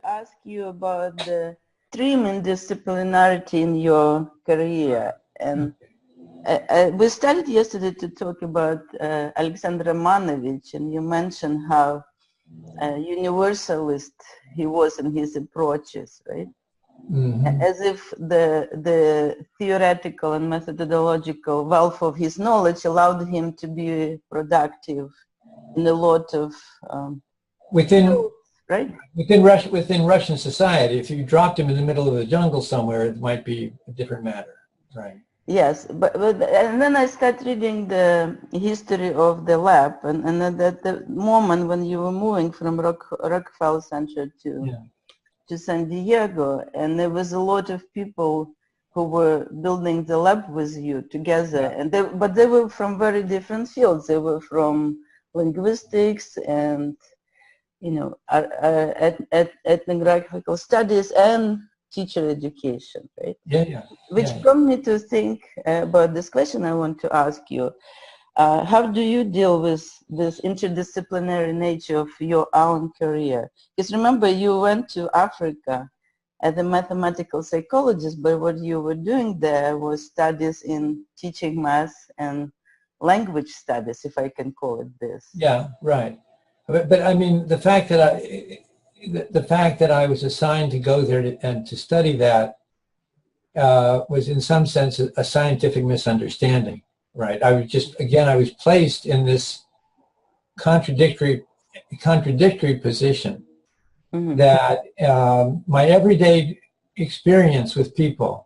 ask you about the extreme interdisciplinarity in your career. And we started yesterday to talk about Alexander Romanovich, and you mentioned how universalist he was in his approaches, right? Mm-hmm. As if the theoretical and methodological wealth of his knowledge allowed him to be productive in a lot of fields, right? Within Russian society, if you dropped him in the middle of the jungle somewhere, it might be a different matter, right? Yes, but and then I started reading the history of the lab, and at the moment when you were moving from Rockefeller Center to San Diego, and there was a lot of people who were building the lab with you together, and but they were from very different fields. They were from linguistics and ethnographical studies and teacher education, right? Which prompted me to think about this question I want to ask you. How do you deal with this interdisciplinary nature of your own career? Because remember, you went to Africa as a mathematical psychologist, but what you were doing there was studies in teaching math and language studies, if I can call it this. Yeah, right. But I mean, the fact that I was assigned to go there and to study that was in some sense a scientific misunderstanding, right? I was placed in this contradictory position that my everyday experience with people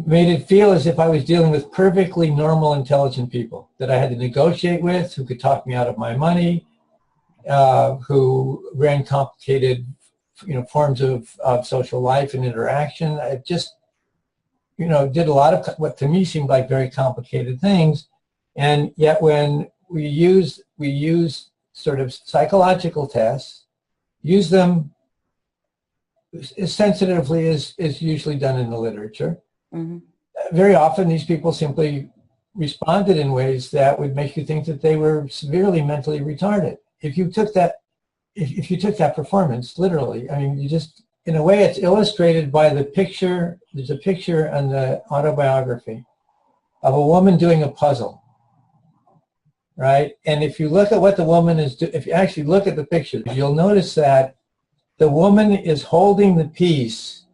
made it feel as if I was dealing with perfectly normal, intelligent people that I had to negotiate with, who could talk me out of my money, who ran complicated, forms of social life and interaction. I just, did a lot of what to me seemed like very complicated things. And yet when we use sort of psychological tests, use them as sensitively as is usually done in the literature. Mm-hmm. Very often these people simply responded in ways that would make you think that they were severely mentally retarded. If you took that performance literally, I mean, you just, in a way, it's illustrated by the picture. There's a picture in the autobiography of a woman doing a puzzle, right? And if you look at what the woman is doing, if you actually look at the picture, you'll notice that the woman is holding the piece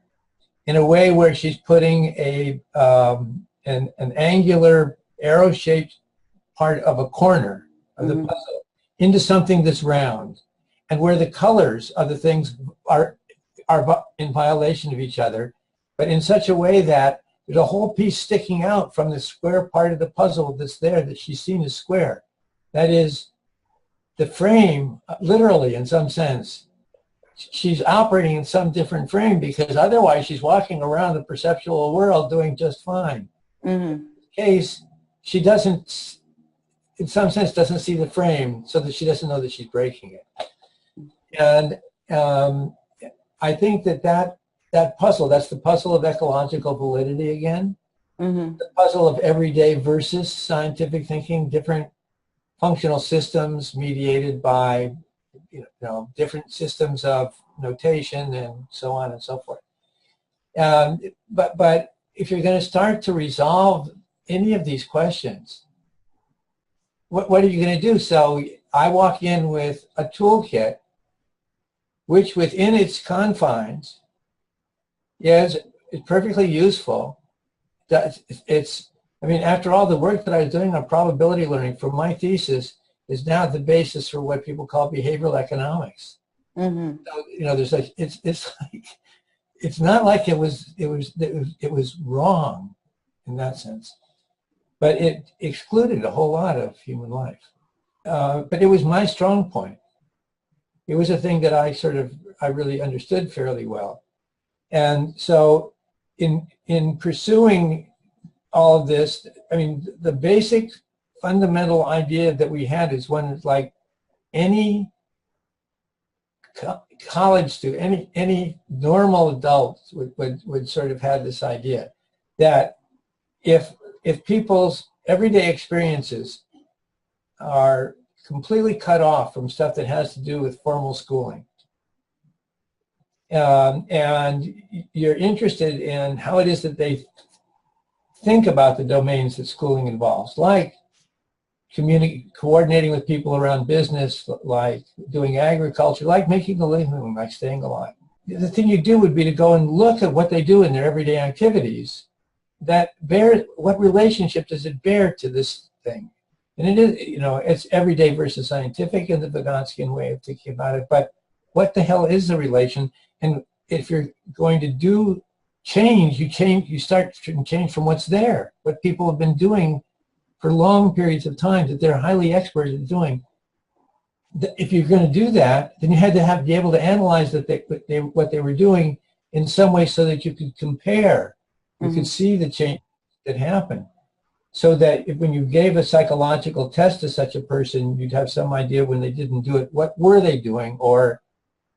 in a way where she's putting an angular arrow-shaped part of a corner of the puzzle into something that's round, and where the colors of the things are in violation of each other, but in such a way that there's a whole piece sticking out from the square part of the puzzle that's there that she's seen as square. That is, the frame, literally in some sense, she's operating in some different frame, because otherwise she's walking around the perceptual world doing just fine. Mm-hmm. In this case, she doesn't, in some sense, doesn't see the frame, so that she doesn't know that she's breaking it. And I think that puzzle, that's the puzzle of ecological validity again, the puzzle of everyday versus scientific thinking, different functional systems mediated by different systems of notation and so on and so forth. But if you're going to start to resolve any of these questions, what are you going to do? So I walk in with a toolkit which within its confines is perfectly useful. I mean, after all the work that I was doing on probability learning for my thesis is now the basis for what people call behavioral economics. Mm-hmm. So, there's like, it's not like it was wrong in that sense, but it excluded a whole lot of human life. But it was my strong point. It was a thing that I really understood fairly well. And so in pursuing all of this, I mean, the basic fundamental idea that we had is one that's like any college student, any normal adult would sort of have this idea that if people's everyday experiences are completely cut off from stuff that has to do with formal schooling, and you're interested in how it is that they think about the domains that schooling involves, like coordinating with people around business, like doing agriculture, like making a living, like staying alive. The thing you do would be to go and look at what they do in their everyday activities that bear, what relationship does it bear to this thing? And it is, you know, it's everyday versus scientific in the Vygotskian way of thinking about it, but what the hell is the relation? And if you're going to do change, you start to change from what's there, what people have been doing for long periods of time that they're highly expert at doing. If you're going to do that, then you had to be able to analyze what they were doing in some way so that you could compare. You could see the change that happened. So that when you gave a psychological test to such a person, you'd have some idea when they didn't do it, what were they doing, or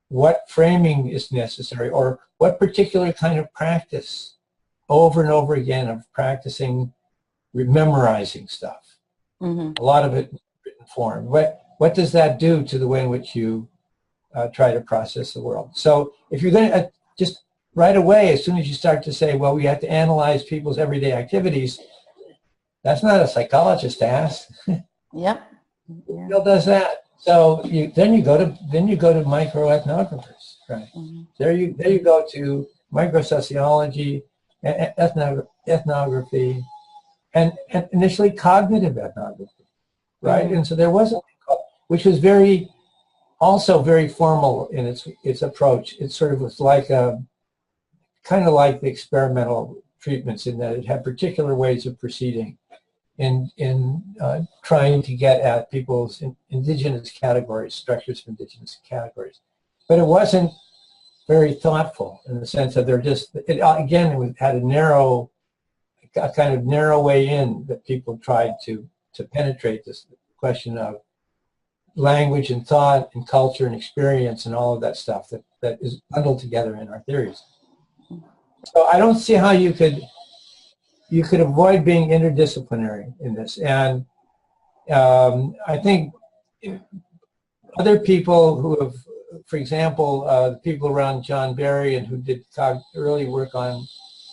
what framing is necessary, or what particular kind of practice over and over again of practicing memorizing stuff. A lot of it in written form. What does that do to the way in which you try to process the world? So if you're going to just right away, as soon as you start to say, well, we have to analyze people's everyday activities, that's not a psychologist's task. Yep. Who does that? So then you go to microethnographers, right? There you go to microsociology, ethnography, and initially cognitive ethnography, right? And so there was which was also very formal in its approach. It sort of was like kind of like the experimental treatments in that it had particular ways of proceeding in trying to get at people's indigenous categories, structures of indigenous categories. But it wasn't very thoughtful in the sense that it had a kind of narrow way in that people tried to penetrate this question of language and thought and culture and experience and all of that stuff that is bundled together in our theories. So I don't see how you could avoid being interdisciplinary in this. And I think other people who have, for example, the people around John Barry and who did early work on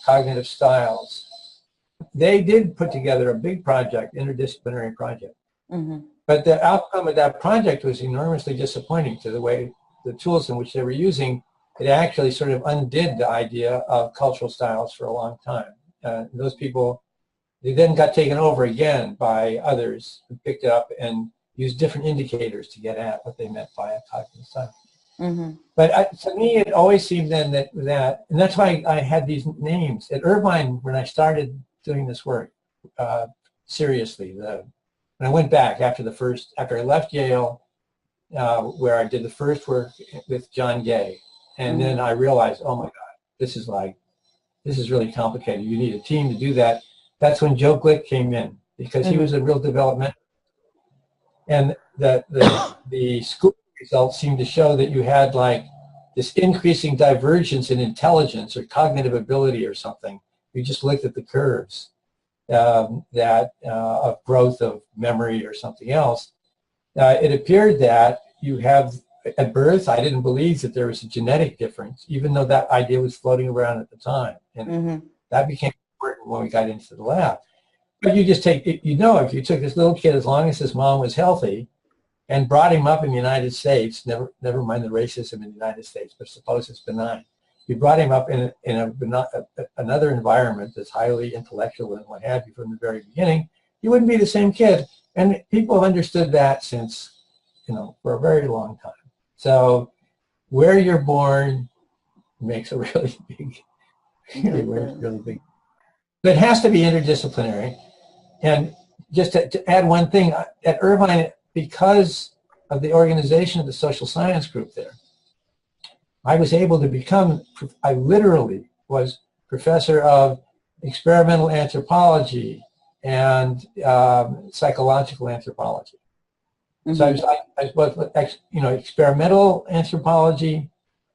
cognitive styles, they did put together a big project, interdisciplinary project. But the outcome of that project was enormously disappointing to the tools in which they were using. It actually sort of undid the idea of cultural styles for a long time. Those people, they then got taken over again by others who picked it up and used different indicators to get at what they meant by a cognitive style. But to me, it always seemed then that, and that's why I had these names. At Irvine, when I started doing this work seriously, when I went back after I left Yale, where I did the first work with John Gay, and then I realized, oh my God, this is really complicated. You need a team to do that. That's when Joe Glick came in, because he was a real development. And the school results seemed to show that you had like this increasing divergence in intelligence or cognitive ability or something. You just looked at the curves of growth of memory or something else. It appeared that you have, at birth, I didn't believe that there was a genetic difference, even though that idea was floating around at the time. And that became important when we got into the lab. But you just take, if you took this little kid, as long as his mom was healthy, and brought him up in the United States, never mind the racism in the United States, but suppose it's benign. You brought him up in another environment that's highly intellectual and what have you from the very beginning, he wouldn't be the same kid. And people have understood that since, for a very long time. So where you're born makes a really big, really big. But it has to be interdisciplinary. And just to add one thing, at Irvine, because of the organization of the social science group there, I was able to I literally was professor of experimental anthropology and psychological anthropology. So I was experimental anthropology,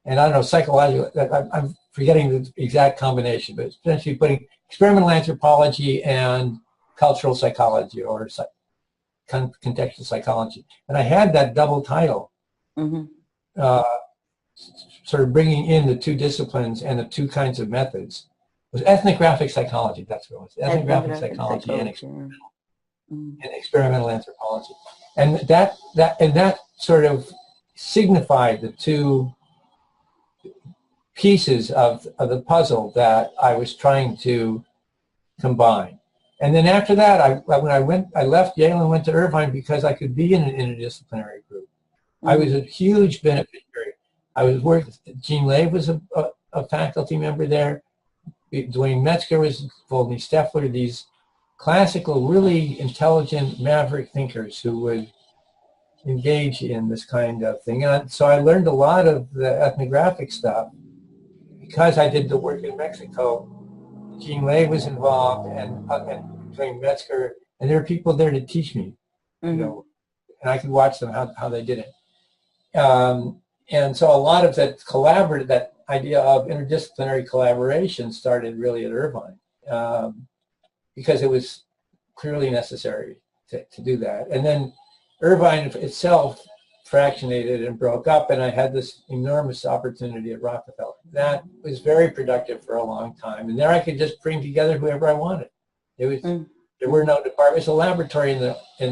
and I don't know, psychological, I'm forgetting the exact combination, but it's essentially putting experimental anthropology and cultural psychology or contextual psychology. And I had that double title. sort of bringing in the two disciplines and the two kinds of methods was ethnographic psychology. That's what it was. Ethnographic psychology and experimental anthropology. And that sort of signified the two pieces of the puzzle that I was trying to combine. And then after that, I left Yale and went to Irvine because I could be in an interdisciplinary group. I was a huge beneficiary. I was working. Jean Lay was a faculty member there. Dwayne Metzger was, Volney Steffler, these classical, really intelligent maverick thinkers who would engage in this kind of thing. And so I learned a lot of the ethnographic stuff because I did the work in Mexico. Jean Lay was involved, and Dwayne Metzger, and there were people there to teach me, you know, and I could watch them how they did it. And so a lot of that idea of interdisciplinary collaboration started really at Irvine, because it was clearly necessary to do that. And then Irvine itself fractionated and broke up, and I had this enormous opportunity at Rockefeller. That was very productive for a long time, and there I could just bring together whoever I wanted. It was there were no departments. It's a laboratory in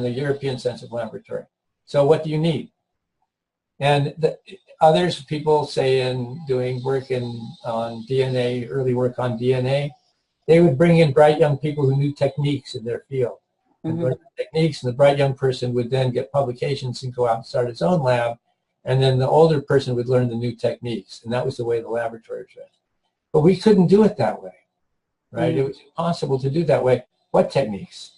the European sense of laboratory. So what do you need? And people say in doing work on DNA, early work on DNA, they would bring in bright young people who knew techniques in their field. And learn the techniques, and the bright young person would then get publications and go out and start its own lab, and then the older person would learn the new techniques, and that was the way the laboratory was run. But we couldn't do it that way, right? It was impossible to do that way. What techniques?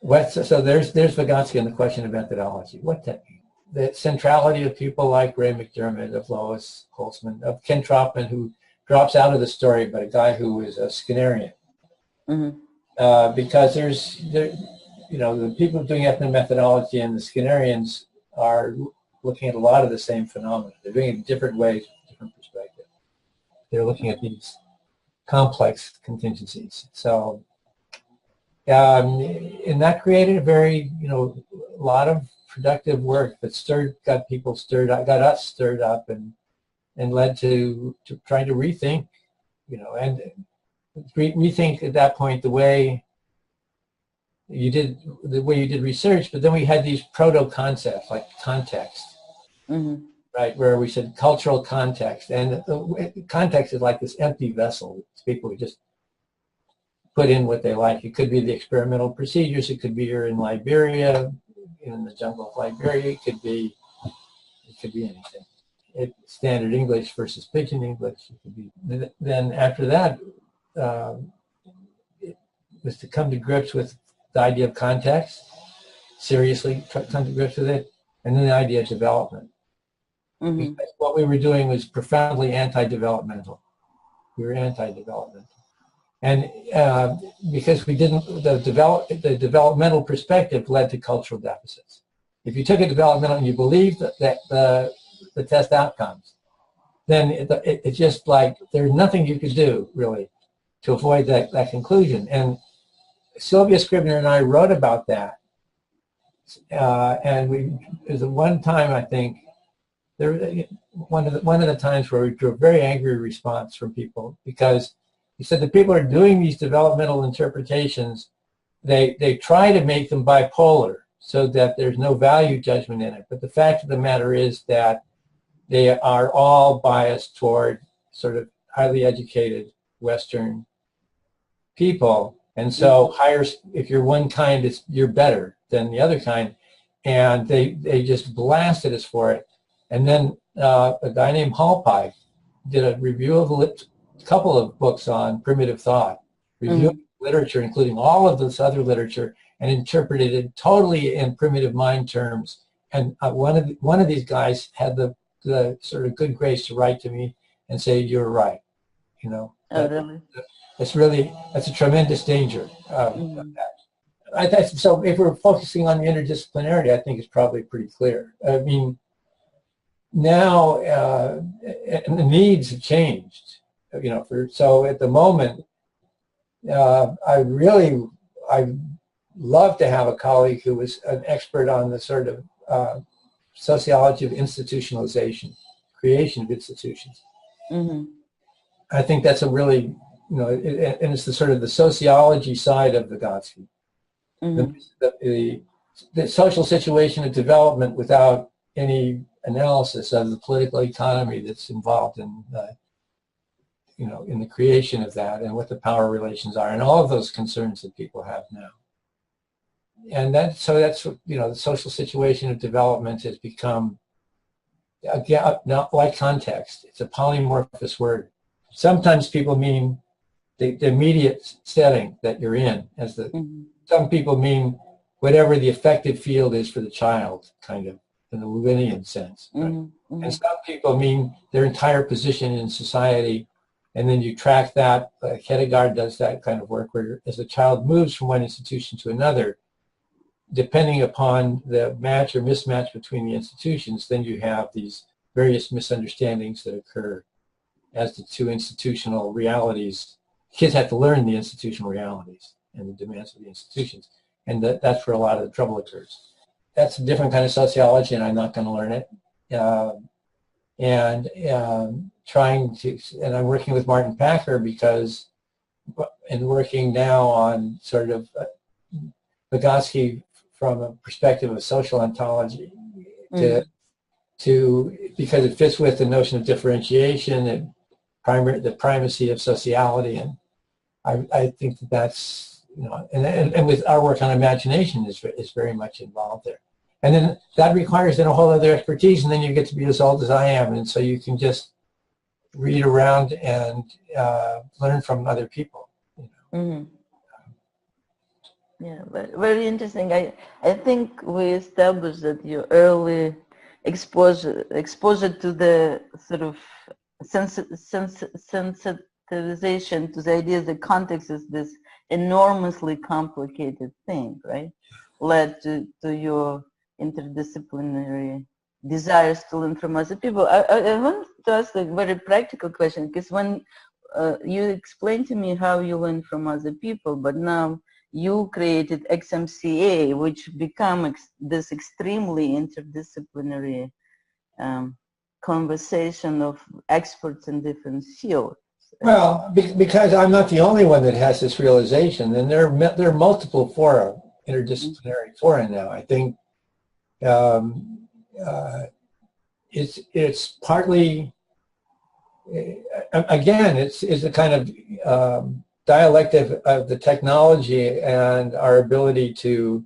So there's Vygotsky and the question of methodology. What technique? The centrality of people like Ray McDermott, of Lois Holtzman, of Ken Tropman, who drops out of the story, but a guy who is a Skinnerian. Because the people doing ethnomethodology and the Skinnerians are looking at a lot of the same phenomena. They're doing it in different ways, different perspectives. They're looking at these complex contingencies. So, and that created a very, a lot of productive work that got us stirred up, and led to trying to rethink, and rethink at that point the way you did research. But then we had these proto concepts like context, right, where we said cultural context, and context is like this empty vessel. It's people who just put in what they like. It could be the experimental procedures. It could be you're in Liberia, in the jungle of Liberia. It could be anything. Standard English versus Pidgin English. It could be. Then after that, it was to come to grips with the idea of context, seriously come to grips with it, and then the idea of development. Because what we were doing was profoundly anti-developmental. We were anti-developmental. And because we didn't, the developmental perspective led to cultural deficits. If you took a developmental and you believed that the test outcomes, then it's just like there's nothing you could do really to avoid that conclusion. And Sylvia Scribner and I wrote about that. And there's one time, I think, one of the times where we drew a very angry response from people, because he said that people are doing these developmental interpretations. They try to make them bipolar so that there's no value judgment in it. But the fact of the matter is that they are all biased toward sort of highly educated Western people. And so if you're one kind, you're better than the other kind. And they just blasted us for it. And then a guy named Hallpike did a review of a couple of books on primitive thought, reviewing literature, including all of this other literature, and interpreted it totally in primitive mind terms. And one of these guys had the sort of good grace to write to me and say, "You're right." Oh, really? That's a tremendous danger. So if we're focusing on the interdisciplinarity, I think it's probably pretty clear. I mean, now and the needs have changed. So at the moment, I'd love to have a colleague who was an expert on the sort of sociology of institutionalization, creation of institutions. Mm-hmm. I think that's a really, you know, and it's the sort of the sociology side of Vygotsky. Mm-hmm. The social situation of development without any analysis of the political economy that's involved in, you know, in the creation of that and what the power relations are and all of those concerns that people have now. And so that's, you know, the social situation of development has become, again, not like context. It's a polymorphous word. Sometimes people mean the immediate setting that you're in, as the some people mean whatever the effective field is for the child, kind of in the Lewinian sense. Right? And some people mean their entire position in society, and then you track that. Hedegaard does that kind of work, where as the child moves from one institution to another, depending upon the match or mismatch between the institutions, then you have these various misunderstandings that occur as the two institutional realities. Kids have to learn the institutional realities and the demands of the institutions. And that's where a lot of the trouble occurs. That's a different kind of sociology, and I'm not going to learn it. And I'm working with Martin Packer and working now on sort of Vygotsky from a perspective of social ontology, because it fits with the notion of differentiation and the primacy of sociality, and I think that's, you know, and with our work on imagination is very much involved there, and then that requires then a whole other expertise, and then you get to be as old as I am, and so you can just read around and learn from other people. You know. Yeah, very interesting. I think we established that your early exposure to the sort of sensitization to the idea that context is this enormously complicated thing, right? Led to your interdisciplinary desires to learn from other people. I want to ask a very practical question, because when you explained to me how you learn from other people, but now you created XMCA, which become this extremely interdisciplinary conversation of experts in different fields. Well, because I'm not the only one that has this realization, and there are multiple fora, interdisciplinary fora now. I think it's partly, again, it's a kind of dialectic of the technology and our ability to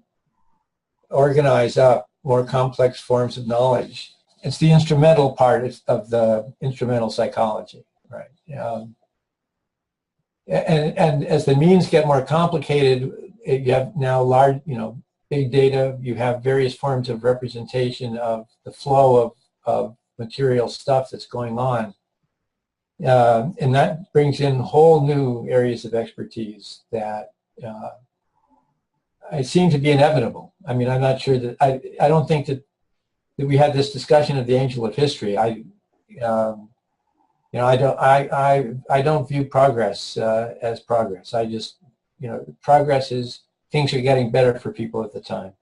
organize up more complex forms of knowledge. It's the instrumental part of the instrumental psychology, right? And as the means get more complicated, you have now large, you know, big data. You have various forms of representation of the flow of material stuff that's going on. And that brings in whole new areas of expertise that I seem to be inevitable. I mean, I'm not sure that I don't think that we had this discussion of the angel of history. You know, I don't view progress as progress. I just, you know, progress is things are getting better for people at the time.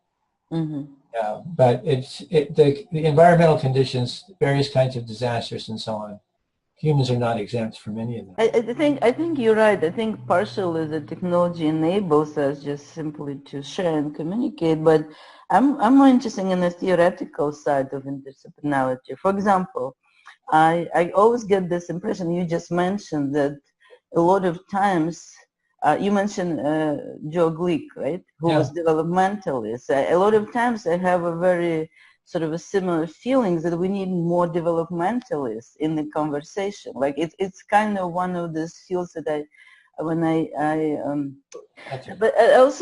But the environmental conditions, various kinds of disasters, and so on. Humans are not exempt from any of them. I think you're right. I think partially the technology enables us just simply to share and communicate, but I'm more interested in the theoretical side of interdisciplinarity. For example, I always get this impression, you just mentioned that a lot of times, you mentioned Joe Glick, right, who was developmentalist. A lot of times I have a very sort of a similar feelings that we need more developmentalists in the conversation. Like it's kind of one of those fields that but I was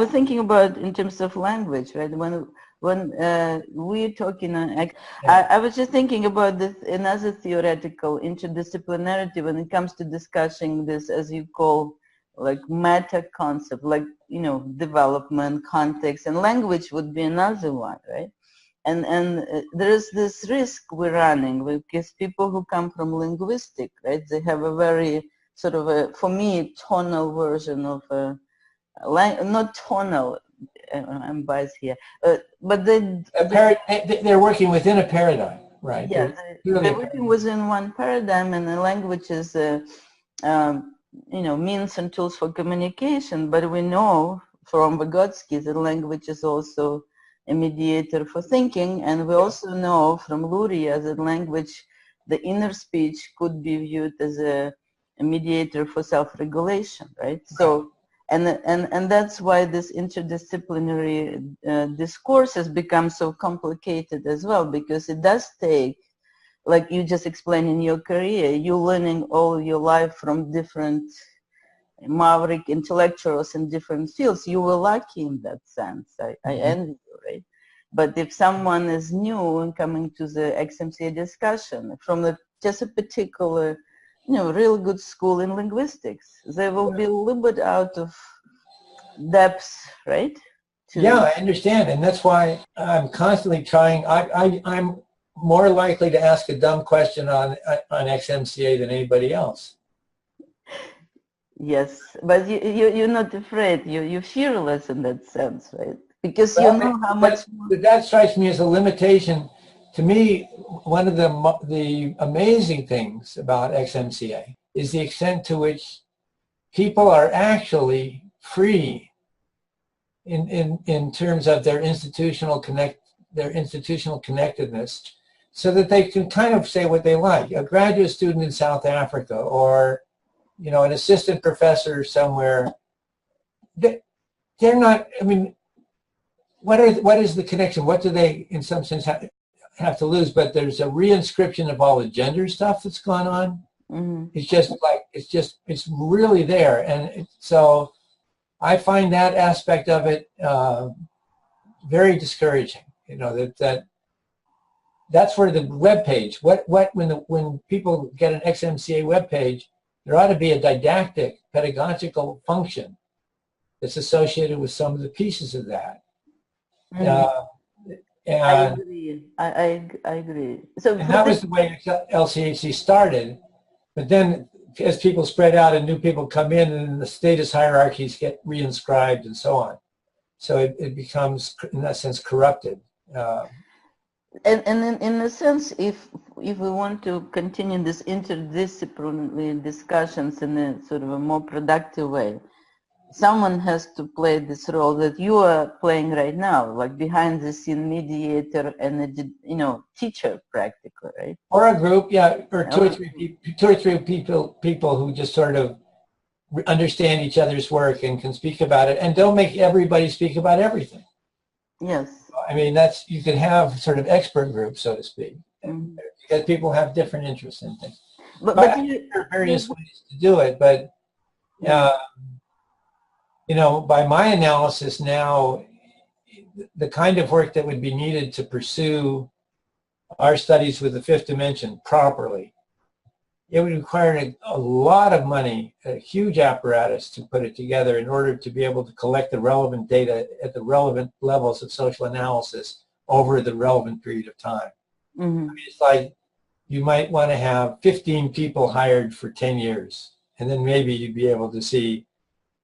thinking about in terms of language, right? When we're talking, I was just thinking about this another theoretical interdisciplinarity when it comes to discussing this, as you call, like meta concept, like, you know, development, context, and language would be another one, right? And there is this risk we're running because people who come from linguistic, right, they have a very sort of a, for me, tonal version of not tonal, I'm biased here, but they're working within a paradigm, right? Yeah, they're working within one paradigm, and the language is, means and tools for communication. But we know from Vygotsky that language is also a mediator for thinking, and we also know from Luria that language, the inner speech, could be viewed as a mediator for self-regulation, right? So, and that's why this interdisciplinary discourse has become so complicated as well, because it does take, like you just explained in your career, you're learning all your life from different maverick intellectuals in different fields. You were lucky in that sense. I envy you, right? But if someone is new and coming to the XMCA discussion from just a particular, real good school in linguistics, they will be a little bit out of depth, right? Yeah, I understand. And that's why I'm constantly trying. I'm more likely to ask a dumb question on XMCA than anybody else. Yes, but you're not afraid. You're fearless in that sense, right? Because you know how much. That strikes me as a limitation. To me, one of the amazing things about XMCA is the extent to which people are actually free in terms of their institutional connectedness, so that they can kind of say what they like. A graduate student in South Africa, or an assistant professor somewhere, they're not. I mean, what is the connection? What do they, in some sense, have to lose? But there's a reinscription of all the gender stuff that's gone on. Mm-hmm. It's really there, and so I find that aspect of it very discouraging. That's where the web page. When people get an XMCA web page, there ought to be a didactic, pedagogical function that's associated with some of the pieces of that. I agree. I agree. So and that was the way LCHC started, but then as people spread out and new people come in, and the status hierarchies get reinscribed and so on, so it becomes, in that sense, corrupted. And in a sense, if we want to continue this interdisciplinary discussions in a sort of a more productive way, someone has to play this role that you are playing right now, like behind the scene mediator and teacher, practically, right? Or a group, or two or three people who just sort of understand each other's work and can speak about it, and don't make everybody speak about everything. Yes. I mean, you can have sort of expert groups, so to speak, because people have different interests in things. But there are various ways to do it, but by my analysis now, the kind of work that would be needed to pursue our studies with the fifth dimension properly, it would require a lot of money, a huge apparatus to put it together in order to be able to collect the relevant data at the relevant levels of social analysis over the relevant period of time. Mm-hmm. I mean, it's like you might want to have 15 people hired for 10 years, and then maybe you'd be able to see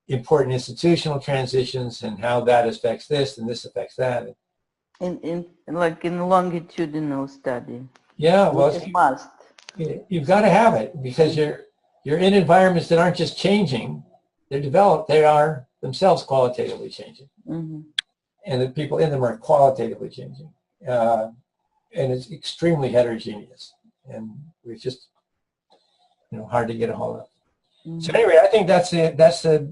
important institutional transitions and how that affects this and this affects that. In longitudinal study. Yeah, well, it must. You've got to have it, because you're in environments that aren't just changing; they're developed. They are themselves qualitatively changing, and the people in them are qualitatively changing, and it's extremely heterogeneous, and it's just hard to get a hold of. So anyway, I think that's it. That's the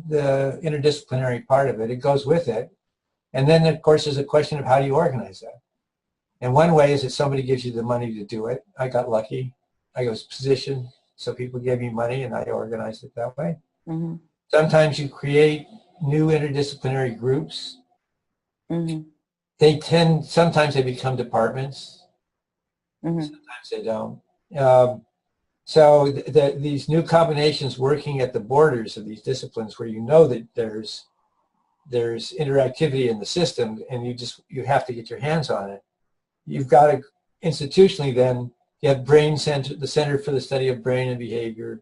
interdisciplinary part of it. It goes with it, and then of course there's a question of how do you organize that. And one way is that somebody gives you the money to do it. I got lucky. I was positioned, so people gave me money, and I organized it that way. Sometimes you create new interdisciplinary groups. Sometimes they become departments. Sometimes they don't. So these new combinations working at the borders of these disciplines, where that there's interactivity in the system, and you have to get your hands on it. You've got to institutionally then. You have brain center, the Center for the Study of Brain and Behavior,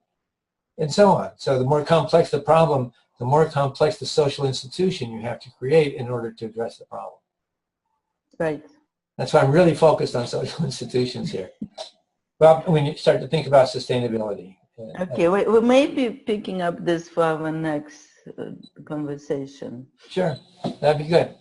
and so on. So the more complex the problem, the more complex the social institution you have to create in order to address the problem. Right. That's why I'm really focused on social institutions here. Well, when you start to think about sustainability. Okay, we may be picking up this for our next conversation. Sure, that'd be good.